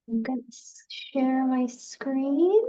I'm going to share my screen.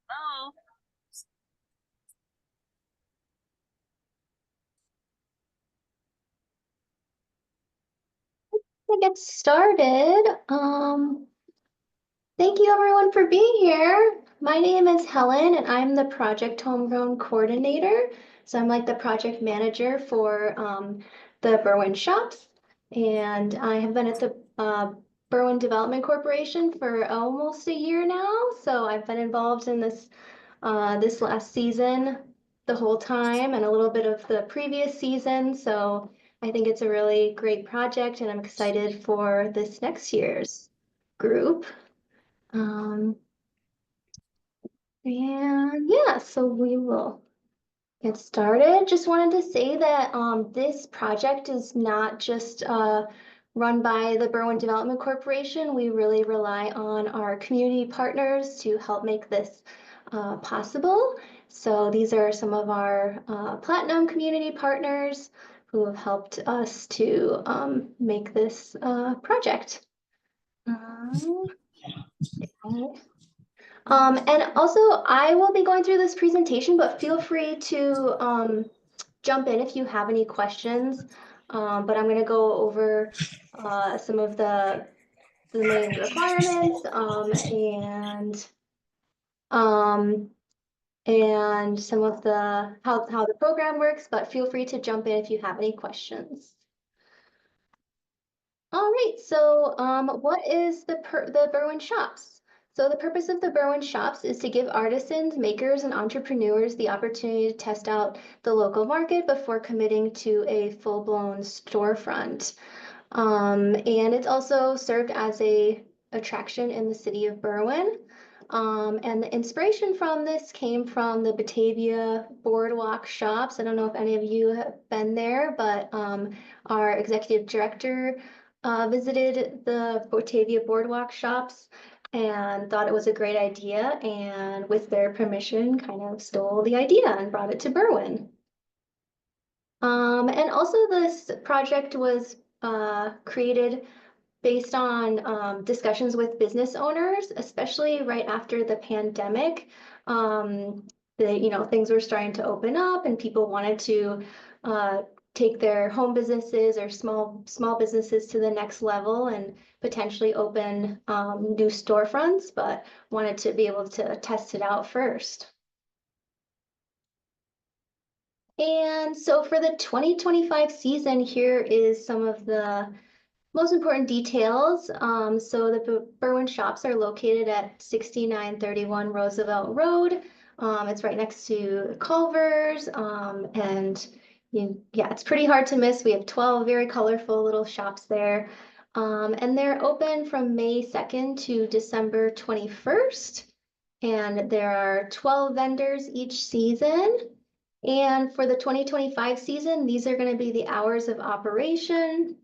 Hello. To get started, thank you everyone for being here. My name is Helen and I'm the Project Homegrown Coordinator. So I'm like the project manager for the Berwyn Shops. And I have been at the Berwyn Development Corporation for almost a year now. So I've been involved in this last season the whole time and a little bit of the previous season. So I think it's a really great project and I'm excited for this next year's group. Um, and yeah, so we will get started. Just wanted to say that this project is not just run by the Berwyn Development Corporation. We really rely on our community partners to help make this possible. So these are some of our Platinum community partners who have helped us to make this project. Okay. And also, I will be going through this presentation, but feel free to jump in if you have any questions. But I'm going to go over some of the main requirements um, and some of the how the program works. But feel free to jump in if you have any questions. All right, so what is the Berwyn Shops? So the purpose of the Berwyn Shops is to give artisans, makers, and entrepreneurs the opportunity to test out the local market before committing to a full-blown storefront. And it's also served as a attraction in the city of Berwyn. And the inspiration from this came from the Batavia Boardwalk Shops. I don't know if any of you have been there, but our executive director visited the Batavia Boardwalk Shops and thought it was a great idea, and with their permission, kind of stole the idea and brought it to Berwyn. And also this project was created based on discussions with business owners, especially right after the pandemic. Things were starting to open up and people wanted to take their home businesses or small businesses to the next level and potentially open new storefronts, but wanted to be able to test it out first. And so for the 2025 season, here is some of the most important details. So the Berwyn Shops are located at 6931 Roosevelt Road. It's right next to Culver's, and yeah, it's pretty hard to miss. We have 12 very colorful little shops there. And they're open from May 2nd to December 21st. And there are 12 vendors each season. And for the 2025 season, these are going to be the hours of operation.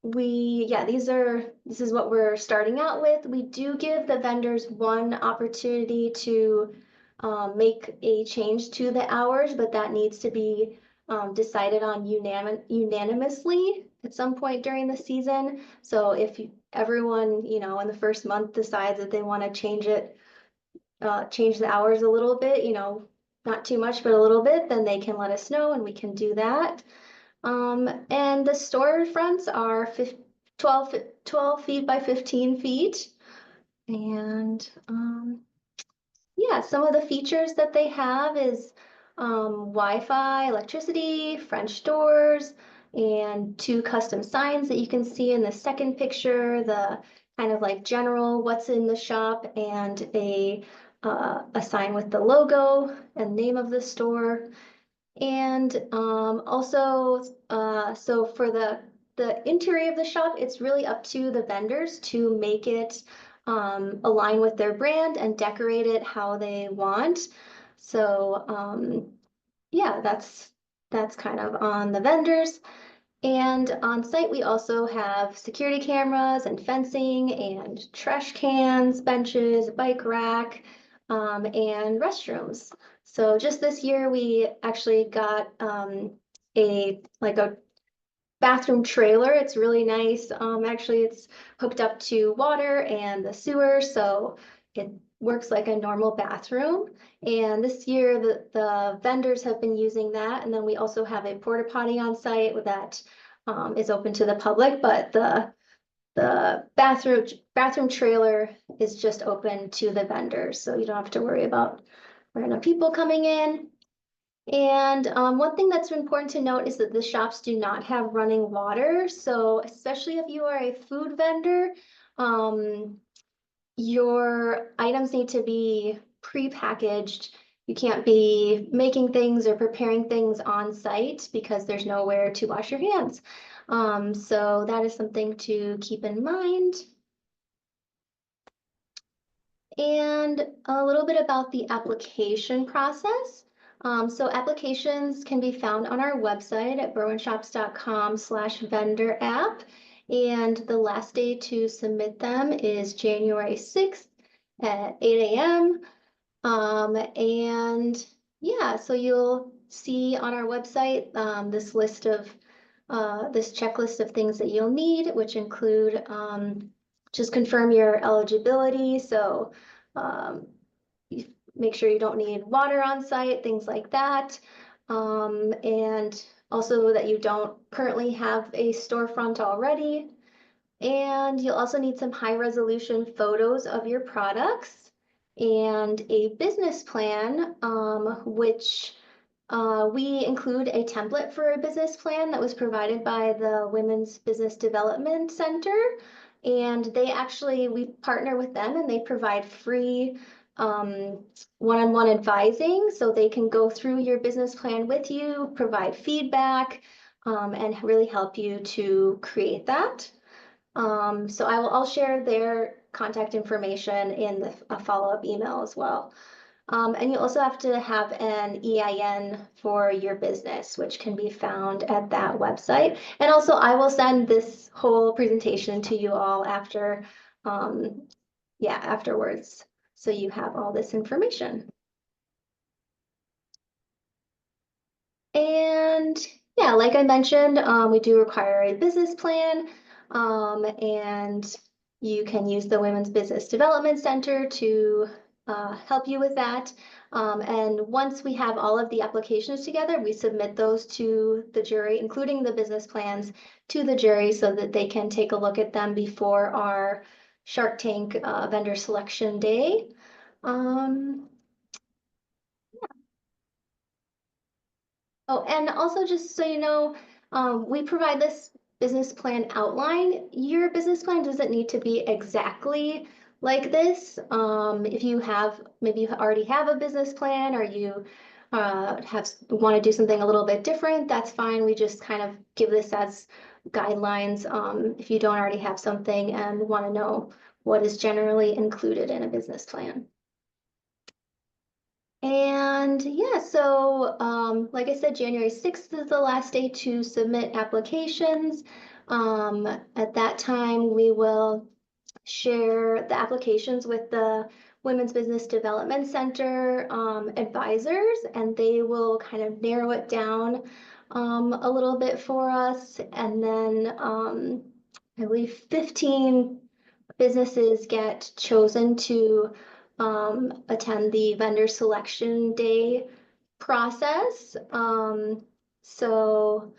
This is what we're starting out with. We do give the vendors one opportunity to make a change to the hours, but that needs to be decided on unanimously at some point during the season. So if everyone, in the first month decides that they want to change the hours a little bit, not too much, but a little bit, then they can let us know and we can do that. And the storefronts are 12 feet by 15 feet. And yeah, some of the features that they have is Wi-Fi, electricity, French doors, and 2 custom signs that you can see in the second picture, the kind of like general what's in the shop and a a sign with the logo and name of the store. And also, so for the interior of the shop, it's really up to the vendors to make it align with their brand and decorate it how they want. So yeah, that's kind of on the vendors. And on site, we also have security cameras and fencing and trash cans, benches, bike rack, and restrooms. So just this year, we actually got a bathroom trailer. It's really nice. Actually, it's hooked up to water and the sewer, so it works like a normal bathroom. And this year, the vendors have been using that. And then we also have a porta potty on site that is open to the public, but the bathroom trailer is just open to the vendors, so you don't have to worry about random people coming in. And one thing that's important to note is that the shops do not have running water. So especially if you are a food vendor, your items need to be pre-packaged. You can't be making things or preparing things on site because there's nowhere to wash your hands. So that is something to keep in mind. And a little bit about the application process. So applications can be found on our website at berwynshops.com/vendor app. And the last day to submit them is January 6th at 8 a.m. And yeah, so you'll see on our website this checklist of things that you'll need, which include just confirm your eligibility. So make sure you don't need water on site, things like that. And also that you don't currently have a storefront already. And you'll also need some high resolution photos of your products and a business plan, which we include a template for a business plan that was provided by the Women's Business Development Center. And we partner with them and they provide free one-on-one advising, so they can go through your business plan with you, provide feedback, and really help you to create that. So I'll share their contact information in a follow-up email as well. And you also have to have an EIN for your business, which can be found at that website. And also I will send this whole presentation to you all afterwards. So you have all this information. And yeah, like I mentioned, we do require a business plan, and you can use the Women's Business Development Center to help you with that. And once we have all of the applications together, we submit those to the jury, including the business plans, to the jury so that they can take a look at them before our Shark Tank vendor selection day. Oh, and also just so you know, we provide this business plan outline. Your business plan doesn't need to be exactly like this. If you maybe you already have a business plan or you want to do something a little bit different, that's fine. We just kind of give this as guidelines if you don't already have something and want to know what is generally included in a business plan. And yeah, so like I said, January 6th is the last day to submit applications. At that time, we will share the applications with the Women's Business Development Center advisors, and they will kind of narrow it down a little bit for us. And then I believe 15 businesses get chosen to attend the vendor selection day process. So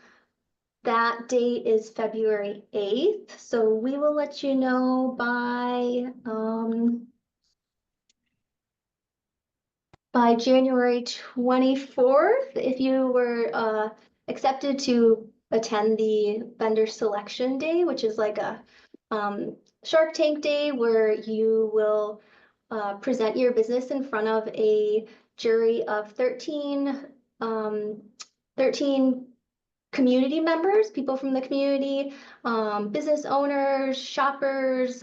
that date is February 8th. So we will let you know by January 24th if you were accepted to attend the vendor selection day, which is like a Shark Tank day where you will present your business in front of a jury of 13 community members, people from the community, business owners, shoppers,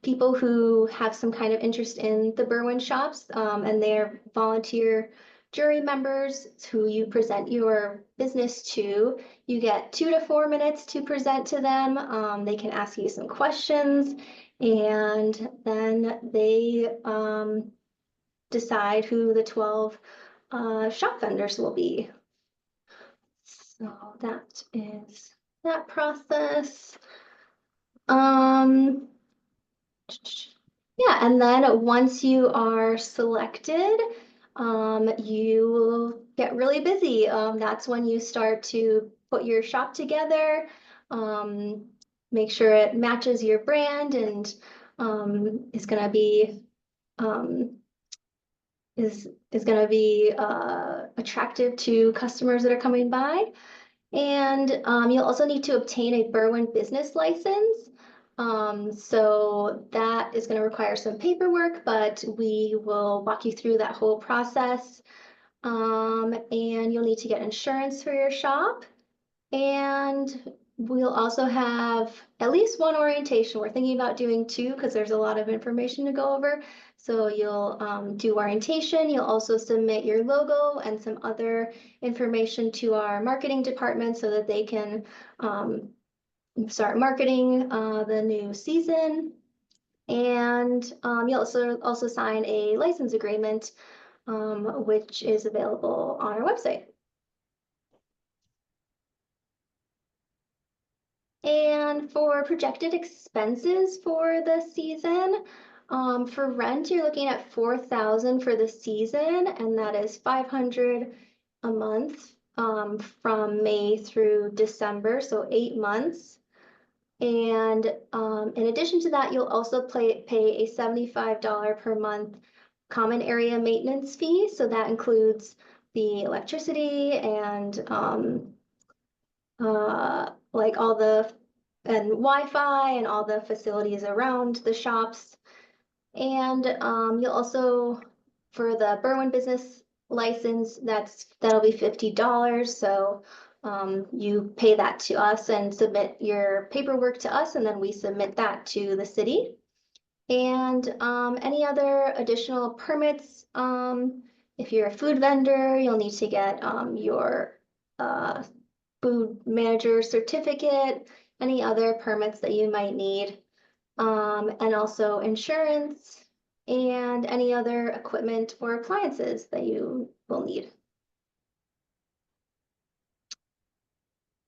people who have some kind of interest in the Berwyn Shops, and they're volunteer jury members who you present your business to. You get 2 to 4 minutes to present to them. They can ask you some questions, and then they decide who the 12 shop vendors will be. So that is that process. Yeah, and then once you are selected, you will get really busy. That's when you start to put your shop together, make sure it matches your brand and is gonna be attractive to customers that are coming by. And you'll also need to obtain a Berwyn business license. So that is going to require some paperwork, but we will walk you through that whole process. And you'll need to get insurance for your shop. And we'll also have at least one orientation. We're thinking about doing 2 because there's a lot of information to go over. So you'll do orientation. You'll also submit your logo and some other information to our marketing department so that they can start marketing the new season. And you'll also sign a license agreement, which is available on our website. And for projected expenses for the season, for rent, you're looking at $4,000 for the season, and that is $500 a month from May through December, so 8 months. And in addition to that, you'll also pay a $75 per month common area maintenance fee. So that includes the electricity and like all the Wi-Fi and all the facilities around the shops. And you'll also, for the Berwyn business license, that'll be $50. So you pay that to us and submit your paperwork to us, and then we submit that to the city. And any other additional permits, if you're a food vendor, you'll need to get your food manager certificate, any other permits that you might need, and also insurance and any other equipment or appliances that you will need.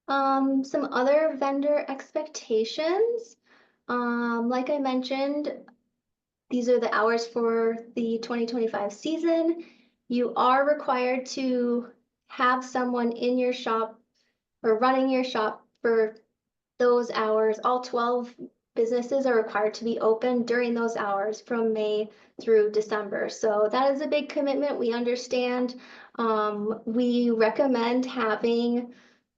Some other vendor expectations. Like I mentioned, these are the hours for the 2025 season. You are required to have someone in your shop or running your shop for those hours. All 12 businesses are required to be open during those hours from May through December. So that is a big commitment. We understand. We recommend having,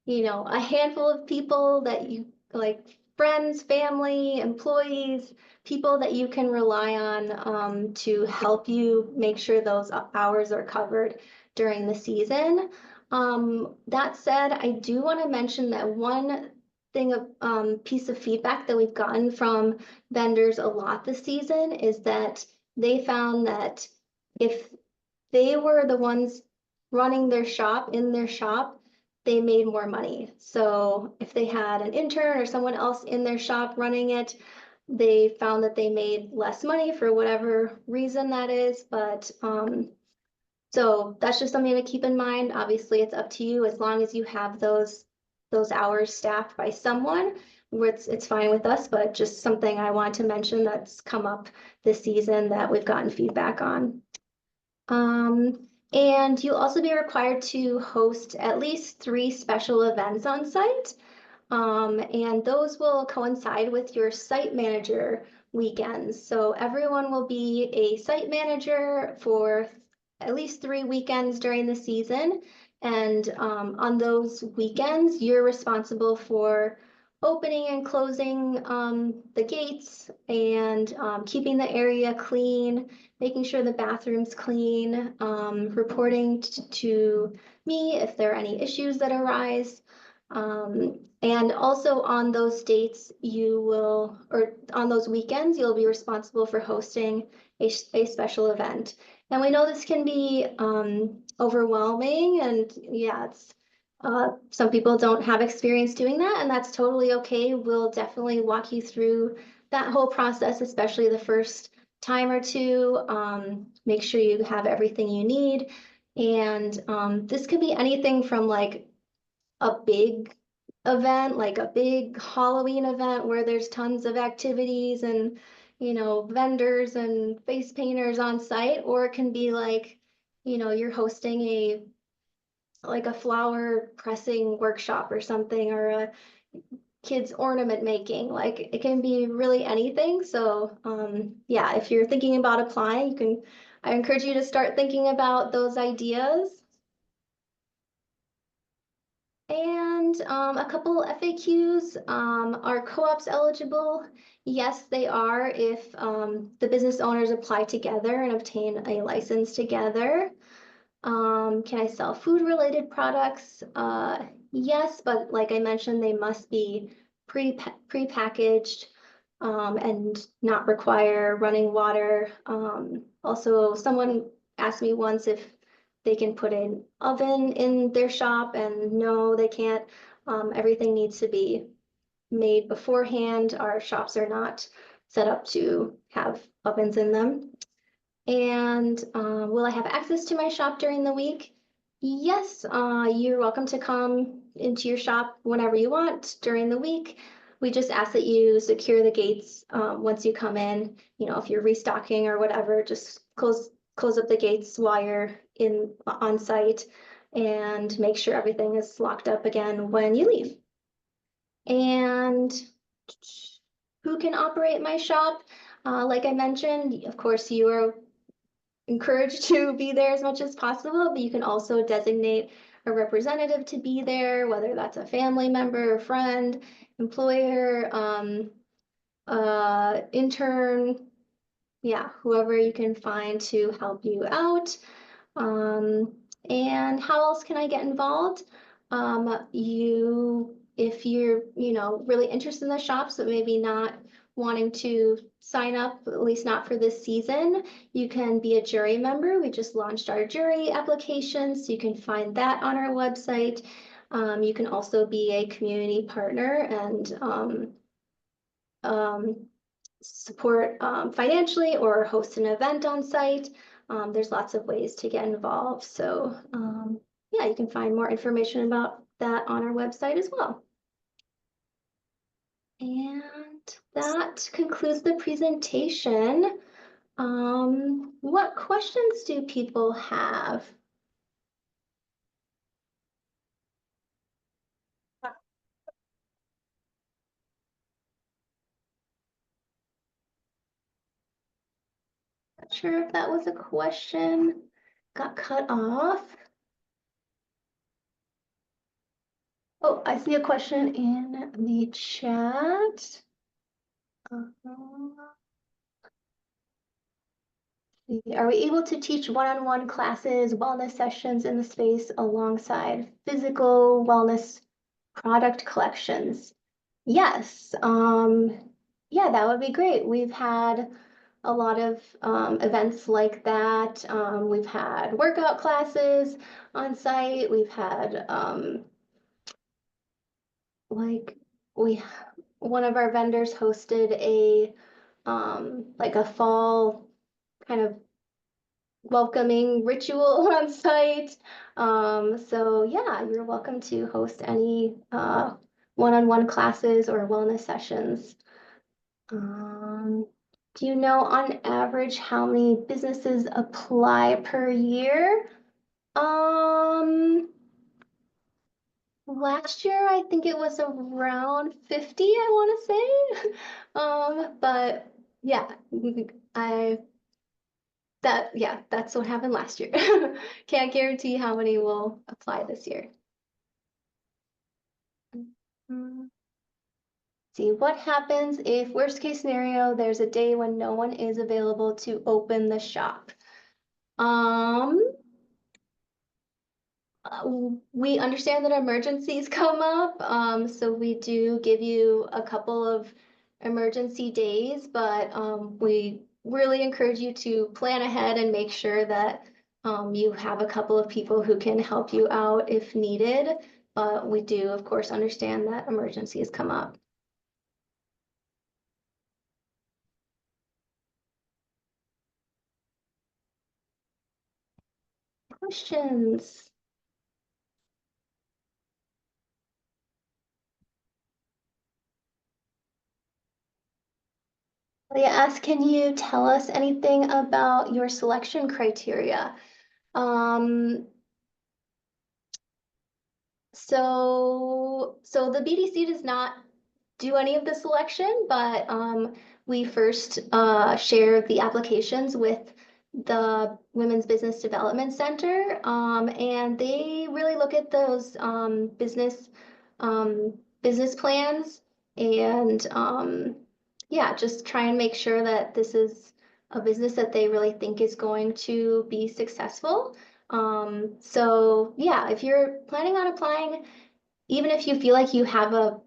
a handful of people that you like, friends, family, employees, people that you can rely on to help you make sure those hours are covered during the season. That said, I do want to mention that one thing of piece of feedback that we've gotten from vendors a lot this season is that they found that if they were the ones running their shop in their shop, they made more money. So if they had an intern or someone else in their shop running it, they found that they made less money for whatever reason that is. But so that's just something to keep in mind. Obviously, it's up to you. As long as you have those hours staffed by someone, it's fine with us, but just something I want to mention that's come up this season that we've gotten feedback on. And you'll also be required to host at least 3 special events on site. And those will coincide with your site manager weekends. So everyone will be a site manager for at least 3 weekends during the season. And on those weekends, you're responsible for opening and closing the gates and keeping the area clean, making sure the bathroom's clean, reporting to me if there are any issues that arise. And also on those dates, or on those weekends, you'll be responsible for hosting a special event. And we know this can be overwhelming, and yeah, some people don't have experience doing that, and that's totally okay. We'll definitely walk you through that whole process, especially the first time or two. Make sure you have everything you need. And this could be anything from like a big event, like a big Halloween event where there's tons of activities and, vendors and face painters on site, or it can be like, you're hosting a flower pressing workshop or something, or a kids ornament making. Like it can be really anything. So yeah, if you're thinking about applying, I encourage you to start thinking about those ideas. And a couple FAQs, are co-ops eligible? Yes, they are if the business owners apply together and obtain a license together. Can I sell food related products? Yes, but like I mentioned, they must be pre-packaged and not require running water. Also, someone asked me once if they can put an oven in their shop, and no, they can't. Everything needs to be made beforehand. Our shops are not set up to have ovens in them. And will I have access to my shop during the week? Yes, you're welcome to come into your shop whenever you want during the week. We just ask that you secure the gates once you come in. If you're restocking or whatever, just close up the gates while you're on site, and make sure everything is locked up again when you leave. And who can operate my shop? Like I mentioned, of course, you are encouraged to be there as much as possible, but you can also designate a representative to be there, whether that's a family member, a friend, employer, intern, yeah, whoever you can find to help you out. And how else can I get involved? If you're, really interested in the shops, but maybe not wanting to sign up, at least not for this season, you can be a jury member. We just launched our jury application, so you can find that on our website. You can also be a community partner and support financially or host an event on site. There's lots of ways to get involved. So yeah, you can find more information about that on our website as well. And that concludes the presentation. What questions do people have? Not sure if that was a question. Got cut off. Oh, I see a question in the chat. Are we able to teach one-on-one classes, wellness sessions in the space alongside physical wellness product collections? Yes. Yeah, that would be great. We've had a lot of events like that. We've had workout classes on site. We've had like we one of our vendors hosted a fall kind of welcoming ritual on site. So yeah, you're welcome to host any one-on-one classes or wellness sessions. Do you know on average how many businesses apply per year? Last year I think it was around 50, I want to say. But yeah, I that's what happened last year. Can't guarantee how many will apply this year. See what happens if, worst case scenario, there's a day when no one is available to open the shop. Um, we understand that emergencies come up, so we do give you a couple of emergency days, but we really encourage you to plan ahead and make sure that you have a couple of people who can help you out if needed. But we do, of course, understand that emergencies come up. Questions? Leah asked, can you tell us anything about your selection criteria? Um, so the BDC does not do any of the selection, but we first share the applications with the Women's Business Development Center, and they really look at those um, business plans and yeah, just try and make sure that this is a business that they really think is going to be successful. So yeah, if you're planning on applying, even if you feel like you have a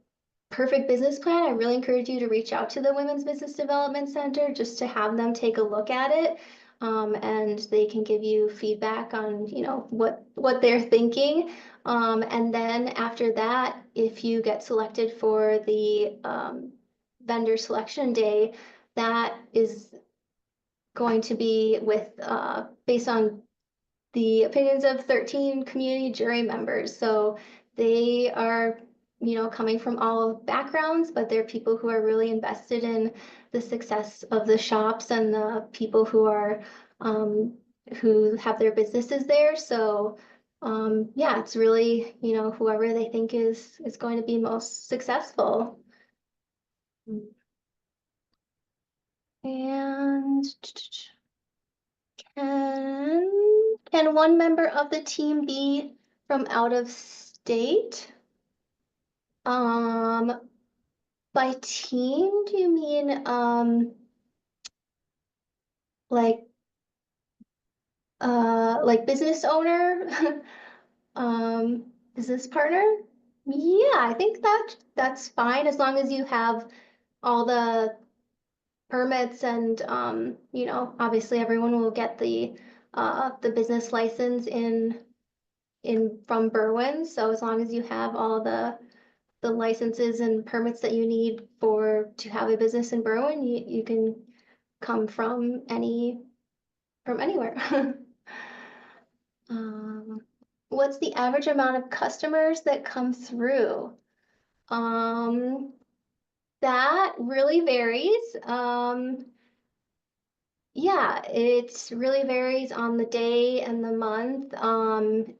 perfect business plan, I really encourage you to reach out to the Women's Business Development Center just to have them take a look at it. And they can give you feedback on, what they're thinking. And then after that, if you get selected for the vendor selection day, that is going to be with based on the opinions of 13 community jury members. So they are, coming from all backgrounds, but they're people who are really invested in the success of the shops and the people who have their businesses there. So yeah, it's really, whoever they think is going to be most successful. And can one member of the team be from out of state? By team, do you mean like like business owner, business partner? Yeah, I think that's fine as long as you have all the permits and obviously everyone will get the business license in from Berwyn. So as long as you have all the licenses and permits that you need to have a business in Berwyn, you can come from anywhere. Um, what's the average amount of customers that come through? Um, that really varies. Yeah, it really varies on the day and the month.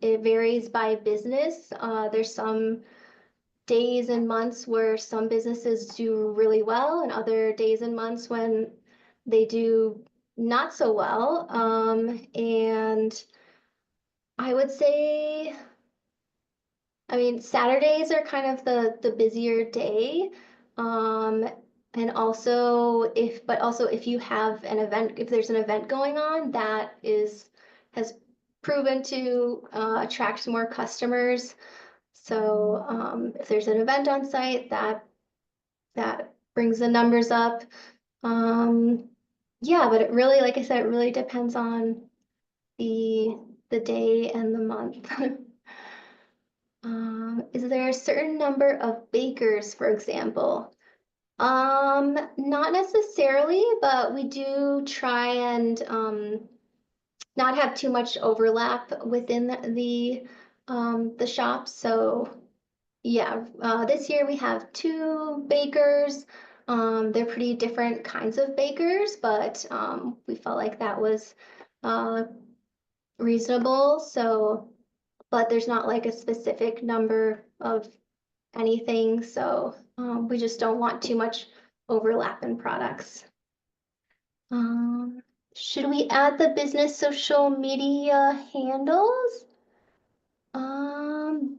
It varies by business. There's some days and months where some businesses do really well and other days and months when they do not so well. And I would say, I mean, Saturdays are kind of the busier day. Um, and also if you have an event, if there's an event going on that has proven to attract more customers. So if there's an event on site, that brings the numbers up. Um, yeah, but it really, like I said, it really depends on the the day and the month. Is there a certain number of bakers, for example? Not necessarily, but we do try and not have too much overlap within the shop. So yeah, this year we have two bakers. They're pretty different kinds of bakers, but we felt like that was uh, reasonable. So, but there's not like a specific number of anything. So we just don't want too much overlap in products. Um, should we add the business social media handles? Um,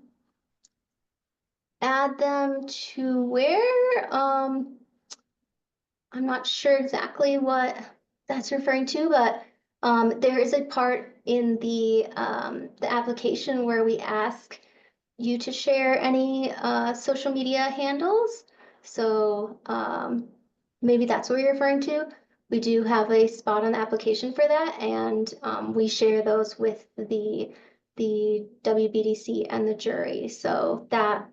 add them to where? I'm not sure exactly what that's referring to, but there is a part in the application where we ask you to share any social media handles. So maybe that's what you're referring to. We do have a spot on the application for that, and we share those with the WBDC and the jury. So that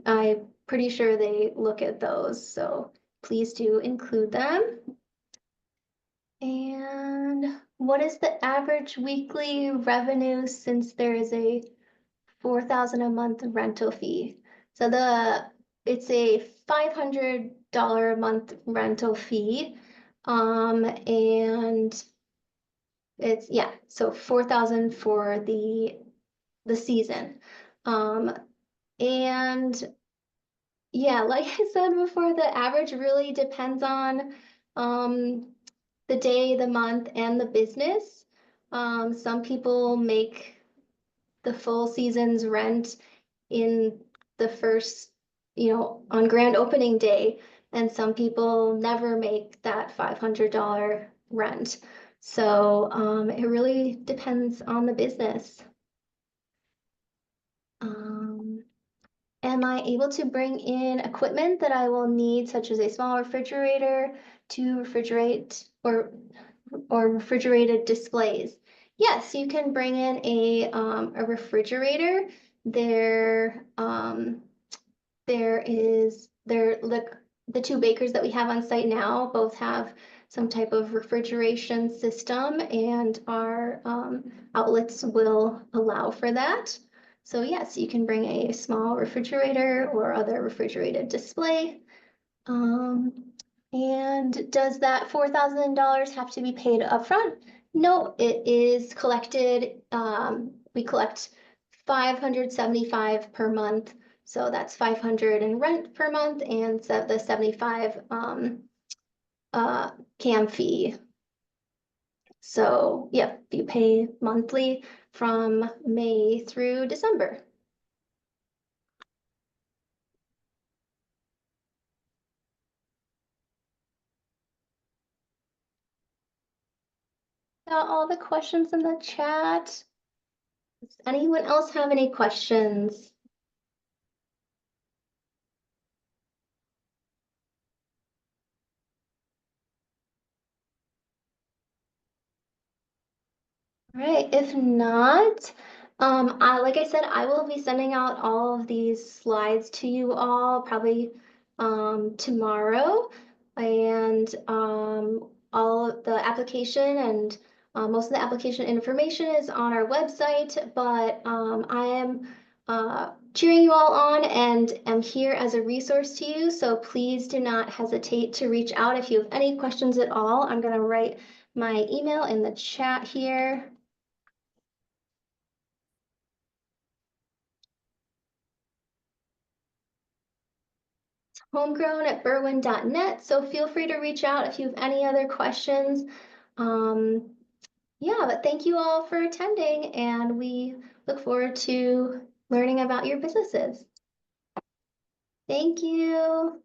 I'm pretty sure they look at those. So please do include them. And what is the average weekly revenue since there is a 4,000 a month rental fee? So it's a $500 a month rental fee. And it's, yeah, so 4,000 for the season. And yeah, like I said before, the average really depends on the day, the month, and the business. Some people make the full season's rent in the first, on grand opening day, and some people never make that $500 rent. So it really depends on the business. Am I able to bring in equipment that I will need, such as a small refrigerator to refrigerate or refrigerated displays? Yes, you can bring in a refrigerator. The two bakers that we have on site now both have some type of refrigeration system, and our outlets will allow for that. So yes, you can bring a small refrigerator or other refrigerated display. And does that $4,000 have to be paid upfront? No, it is collected. We collect 575 per month. So that's 500 in rent per month, and so the 75 CAM fee. So yep, you pay monthly from May through December. Got all the questions in the chat. Does anyone else have any questions? All right, if not, like I said, I will be sending out all of these slides to you all probably tomorrow, and all of the application and most of the application information is on our website, but I am cheering you all on and am here as a resource to you, so please do not hesitate to reach out if you have any questions at all. I'm going to write my email in the chat here. Homegrown@berwyn.net. So feel free to reach out if you have any other questions. Yeah, but thank you all for attending, and we look forward to learning about your businesses. Thank you.